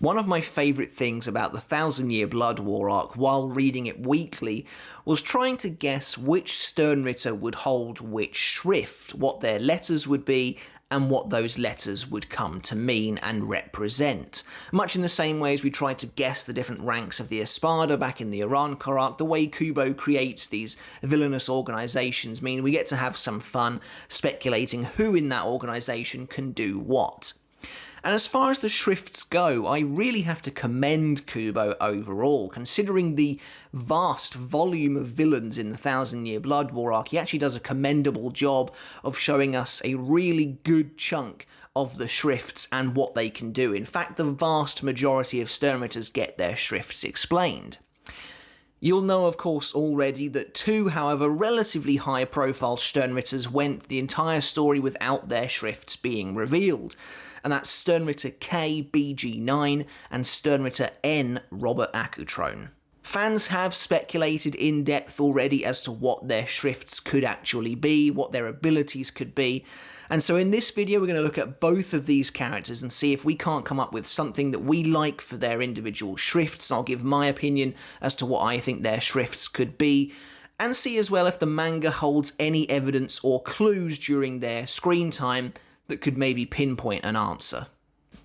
One of my favourite things about the 1000-Year Blood War arc while reading it weekly was trying to guess which Sternritter would hold which Schrift, what their letters would be, and what those letters would come to mean and represent. Much in the same way as we tried to guess the different ranks of the Espada back in the Iran-Car arc, the way Kubo creates these villainous organisations mean we get to have some fun speculating who in that organisation can do what. And as far as the Schrifts go, I really have to commend Kubo overall. Considering the vast volume of villains in the 1000-Year Blood War arc, he actually does a commendable job of showing us a really good chunk of the Schrifts and what they can do. In fact, the vast majority of Sternritters get their Schrifts explained. You'll know, of course, already that two, however, relatively high-profile Sternritters went the entire story without their Schrifts being revealed, and that's Sternritter K, BG9, and Sternritter N, Robert Accutrone. Fans have speculated in depth already as to what their Schrifts could actually be, what their abilities could be, and so in this video we're going to look at both of these characters and see if we can't come up with something that we like for their individual Schrifts, and I'll give my opinion as to what I think their Schrifts could be, and see as well if the manga holds any evidence or clues during their screen time that could maybe pinpoint an answer.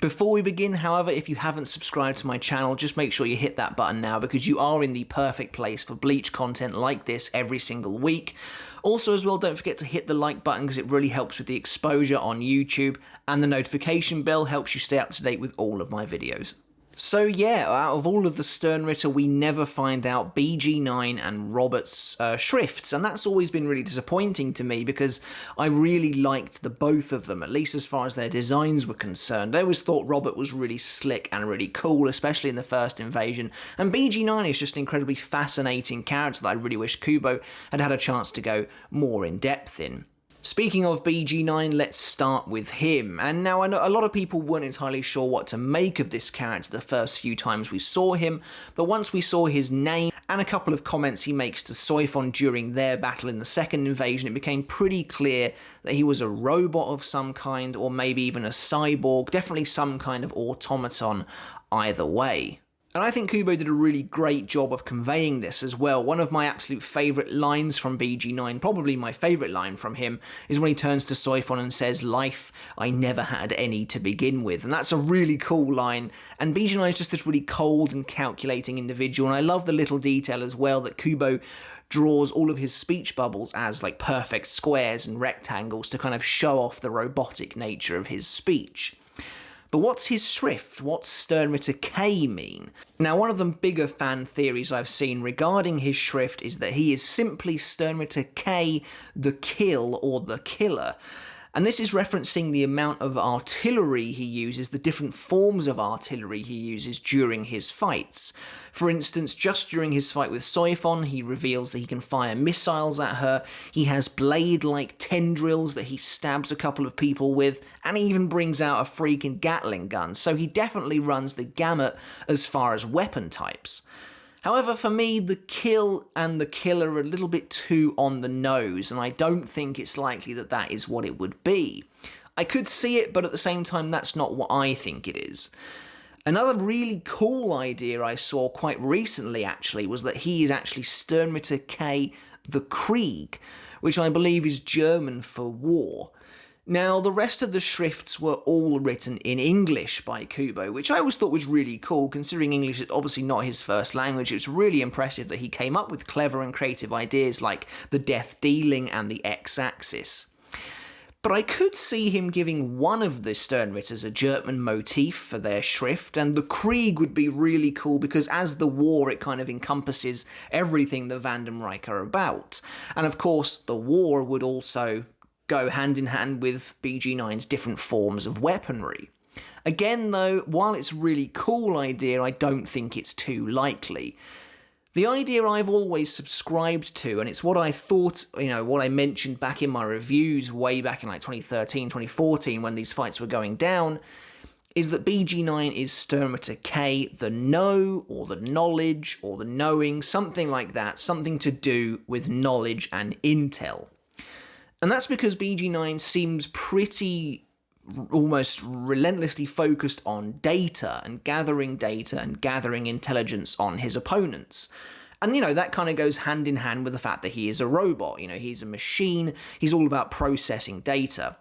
Before we begin, however, if you haven't subscribed to my channel, just make sure you hit that button now because you are in the perfect place for Bleach content like this every single week. Also as well, don't forget to hit the like button because it really helps with the exposure on YouTube, and the notification bell helps you stay up to date with all of my videos. So yeah, out of all of the Sternritter, we never find out BG9 and Robert's Schrifts, and that's always been really disappointing to me because I really liked the both of them, at least as far as their designs were concerned. I always thought Robert was really slick and really cool, especially in the first invasion, and BG9 is just an incredibly fascinating character that I really wish Kubo had had a chance to go more in depth in. Speaking of BG9, let's start with him. And now I know a lot of people weren't entirely sure what to make of this character the first few times we saw him, but once we saw his name and a couple of comments he makes to Soifon during their battle in the second invasion, it became pretty clear that he was a robot of some kind, or maybe even a cyborg, definitely some kind of automaton either way. And I think Kubo did a really great job of conveying this as well. One of my absolute favourite lines from BG9, probably my favourite line from him, is when he turns to Soifon and says, "Life, I never had any to begin with." And that's a really cool line, and BG9 is just this really cold and calculating individual, and I love the little detail as well that Kubo draws all of his speech bubbles as like perfect squares and rectangles to kind of show off the robotic nature of his speech. But what's his Schrift? What's Sternritter K mean? Now, one of the bigger fan theories I've seen regarding his Schrift is that he is simply Sternritter K, the kill or the killer. And this is referencing the amount of artillery he uses, the different forms of artillery he uses during his fights. For instance, just during his fight with Soifon, he reveals that he can fire missiles at her, he has blade-like tendrils that he stabs a couple of people with, and he even brings out a freaking Gatling gun, so he definitely runs the gamut as far as weapon types. However, for me, the kill and the killer are a little bit too on the nose, and I don't think it's likely that that is what it would be. I could see it, but at the same time, that's not what I think it is. Another really cool idea I saw quite recently, actually, was that he is actually Sternritter K, the Krieg, which I believe is German for war. Now, the rest of the Schrifts were all written in English by Kubo, which I always thought was really cool, considering English is obviously not his first language. It's really impressive that he came up with clever and creative ideas like the death dealing and the X-axis. But I could see him giving one of the Sternritters a German motif for their Schrift, and the Krieg would be really cool because as the war, it kind of encompasses everything the Vandenreich are about. And of course, the war would also go hand in hand with BG9's different forms of weaponry. Again though, while it's a really cool idea, I don't think it's too likely. The idea I've always subscribed to, and it's what I thought, what I mentioned back in my reviews way back in like 2013, 2014 when these fights were going down, is that BG9 is Sternritter K, the know, or the knowledge, or the knowing, something like that, something to do with knowledge and intel. And that's because BG9 seems pretty almost relentlessly focused on data and gathering intelligence on his opponents. And, that kind of goes hand in hand with the fact that he is a robot. He's a machine. He's all about processing data.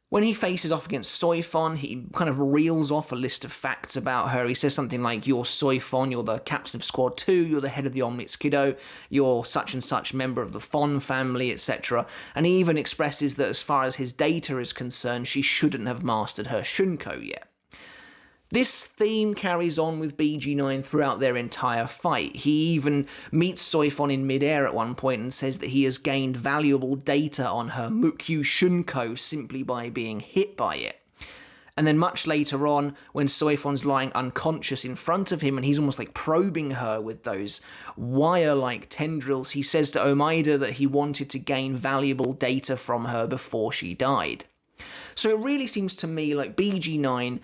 When he faces off against Soifon, he kind of reels off a list of facts about her. He says something like, you're Soifon, you're the captain of Squad 2, you're the head of the Omnix Kiddo, you're such and such member of the Fon family, etc. And he even expresses that as far as his data is concerned, she shouldn't have mastered her Shunko yet. This theme carries on with BG9 throughout their entire fight. He even meets Soifon in midair at one point and says that he has gained valuable data on her Mukyu Shunko simply by being hit by it. And then much later on, when Soifon's lying unconscious in front of him and he's almost like probing her with those wire-like tendrils, he says to Omaida that he wanted to gain valuable data from her before she died. So it really seems to me like BG9,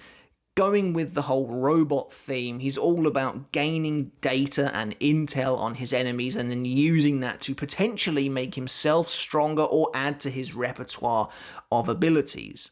going with the whole robot theme, he's all about gaining data and intel on his enemies and then using that to potentially make himself stronger or add to his repertoire of abilities.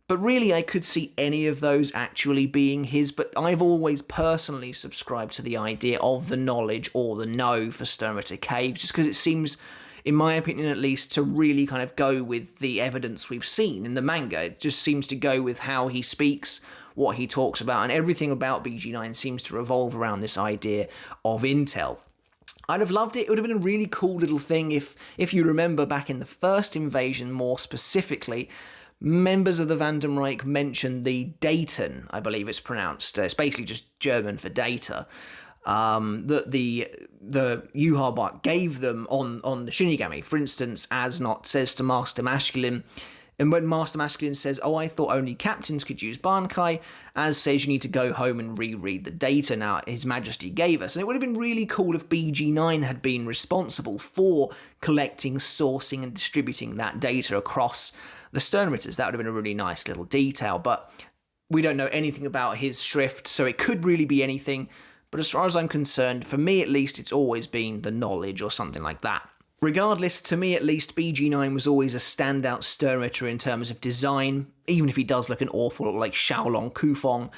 But really, I could see any of those actually being his, but I've always personally subscribed to the idea of the knowledge or the know for Sternritter K, just because it seems, in my opinion at least, to really kind of go with the evidence we've seen in the manga. It just seems to go with how he speaks, what he talks about, and everything about BG9 seems to revolve around this idea of intel. I'd have loved it. It would have been a really cool little thing if you remember back in the first invasion more specifically, members of the Vandam Reich mentioned the Dayton, I believe it's pronounced. It's basically just German for data. That the Yuhabot gave them on the Shinigami. For instance, Asnot says to Master Masculine, and when Master Masculine says, oh, I thought only captains could use Bankai, Az says you need to go home and reread the data now His Majesty gave us. And it would have been really cool if BG9 had been responsible for collecting, sourcing, and distributing that data across the Sternritters. That would have been a really nice little detail, but we don't know anything about his Schrift, so it could really be anything. But as far as I'm concerned, for me at least, it's always been the knowledge or something like that. Regardless, to me at least, BG9 was always a standout Sternritter in terms of design, even if he does look an awful lot like Xiaolong Kufong.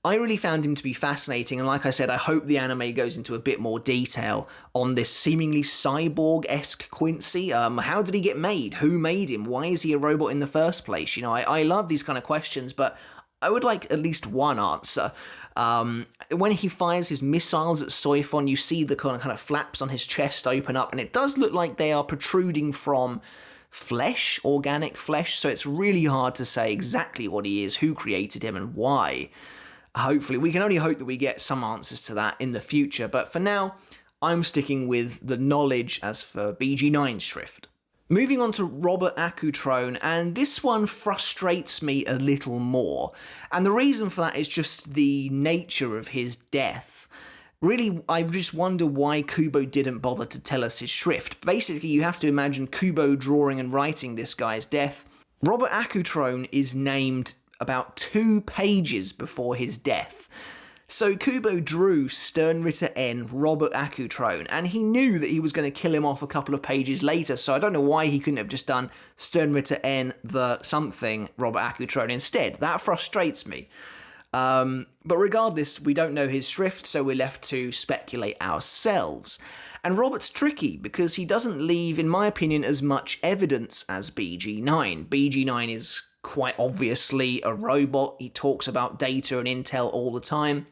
I really found him to be fascinating, and like I said, I hope the anime goes into a bit more detail on this seemingly cyborg-esque Quincy. How did he get made? Who made him? Why is he a robot in the first place? I love these kind of questions, but I would like at least one answer. When he fires his missiles at Soifon, you see the kind of flaps on his chest open up, and it does look like they are protruding from flesh, organic flesh, so it's really hard to say exactly what he is, who created him, and why. Hopefully, we can only hope that we get some answers to that in the future, but for now, I'm sticking with the knowledge as for BG9's Schrift. Moving on to Robert Accutrone, and this one frustrates me a little more. And the reason for that is just the nature of his death. Really, I just wonder why Kubo didn't bother to tell us his Schrift. Basically, you have to imagine Kubo drawing and writing this guy's death. Robert Accutrone is named about 2 pages before his death. So Kubo drew Sternritter N, Robert Accutrone, and he knew that he was going to kill him off a couple of pages later, so I don't know why he couldn't have just done Sternritter N, the something, Robert Accutrone instead. That frustrates me. But regardless, we don't know his Schrift, so we're left to speculate ourselves. And Robert's tricky, because he doesn't leave, in my opinion, as much evidence as BG9. BG9 is quite obviously a robot. He talks about data and intel all the time.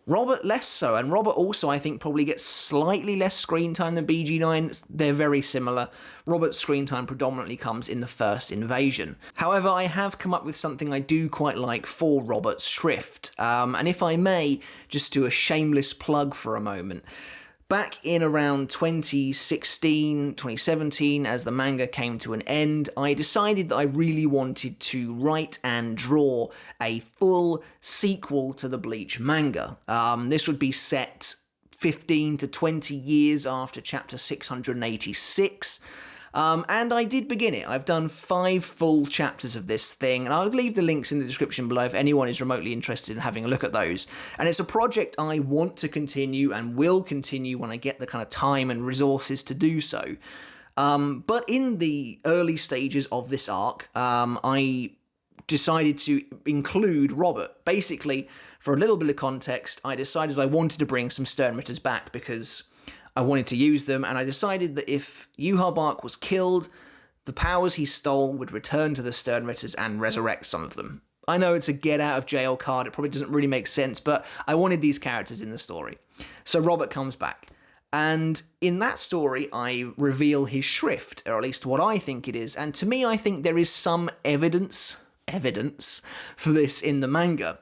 Robert less so, and Robert also, I think, probably gets slightly less screen time than BG9. They're very similar. Robert's screen time predominantly comes in the first invasion. However, I have come up with something I do quite like for Robert's Schrift, and if I may, just do a shameless plug for a moment. Back in around 2016, 2017, as the manga came to an end, I decided that I really wanted to write and draw a full sequel to the Bleach manga. This would be set 15 to 20 years after chapter 686. And I did begin it. I've done 5 full chapters of this thing, and I'll leave the links in the description below if anyone is remotely interested in having a look at those. And it's a project I want to continue and will continue when I get the kind of time and resources to do so. But in the early stages of this arc, I decided to include Robert. Basically, for a little bit of context, I decided I wanted to bring some Sternritters back because I wanted to use them, and I decided that if Yuha Bark was killed, the powers he stole would return to the Sternritters and resurrect some of them. I know it's a get-out-of-jail card, it probably doesn't really make sense, but I wanted these characters in the story. So Robert comes back, and in that story, I reveal his Schrift, or at least what I think it is, and to me, I think there is some evidence for this in the manga.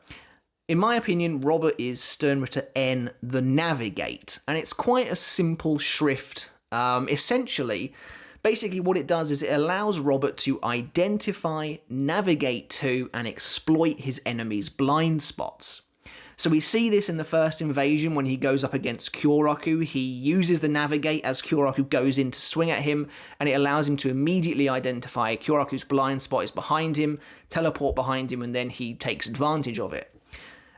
In my opinion, Robert is Sternritter N, the Navigate, and it's quite a simple Schrift. Basically what it does is it allows Robert to identify, navigate to, and exploit his enemies' blind spots. So we see this in the first invasion when he goes up against Kyoraku. He uses the navigate as Kyoraku goes in to swing at him, and it allows him to immediately identify Kyoraku's blind spot is behind him, teleport behind him, and then he takes advantage of it.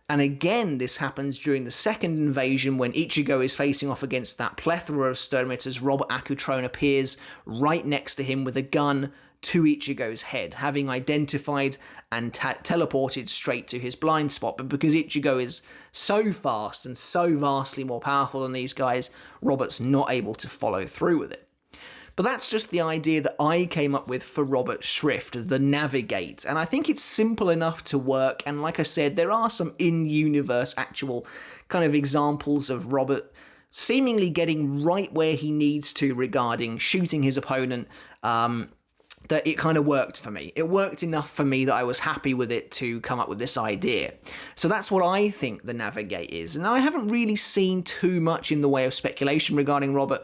And again, this happens during the second invasion when Ichigo is facing off against that plethora of Sternritters. Robert Accutrone appears right next to him with a gun to Ichigo's head, having identified and teleported straight to his blind spot. But because Ichigo is so fast and so vastly more powerful than these guys, Robert's not able to follow through with it. But that's just the idea that I came up with for Robert's Schrift, the Navigate. And I think it's simple enough to work. And like I said, there are some in-universe actual kind of examples of Robert seemingly getting right where he needs to regarding shooting his opponent, that it kind of worked for me. It worked enough for me that I was happy with it to come up with this idea. So that's what I think the Navigate is. And I haven't really seen too much in the way of speculation regarding Robert.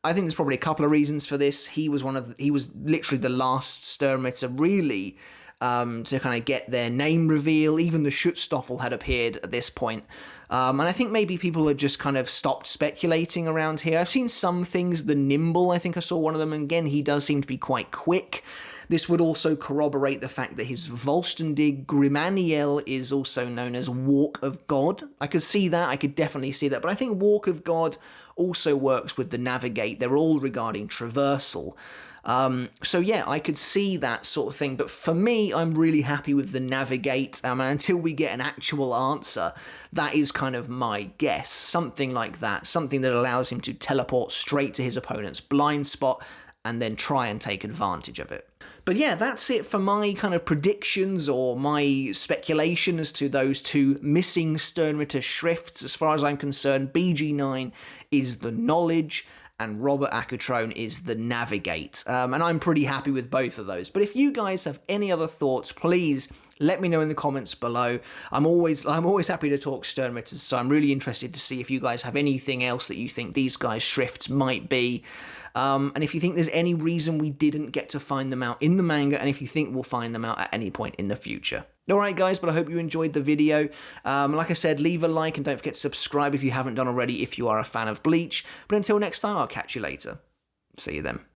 I think there's probably a couple of reasons for this. He was literally the last Sternritter really to kind of get their name reveal. Even the Schutzstaffel had appeared at this point. And I think maybe people had just kind of stopped speculating around here. I've seen some things. The Nimble, I think I saw one of them. And again, he does seem to be quite quick. This would also corroborate the fact that his Volstendig Grimaniel is also known as Walk of God. I could see that. I could definitely see that. But I think Walk of God also works with the Navigate. They're all regarding traversal. So yeah, I could see that sort of thing. But for me, I'm really happy with the Navigate. And until we get an actual answer, that is kind of my guess. Something like that. Something that allows him to teleport straight to his opponent's blind spot and then try and take advantage of it. But yeah, that's it for my kind of predictions or my speculation as to those two missing Sternritter Schrifts. As far as I'm concerned, BG9 is the Knowledge and Robert Accutrone is the Navigate. And I'm pretty happy with both of those. But if you guys have any other thoughts, please let me know in the comments below. I'm always happy to talk Sternritters, so I'm really interested to see if you guys have anything else that you think these guys' Schrifts might be. And if you think there's any reason we didn't get to find them out in the manga, and if you think we'll find them out at any point in the future. Alright guys, but I hope you enjoyed the video. Like I said, leave a like and don't forget to subscribe if you haven't done already if you are a fan of Bleach. But until next time, I'll catch you later. See you then.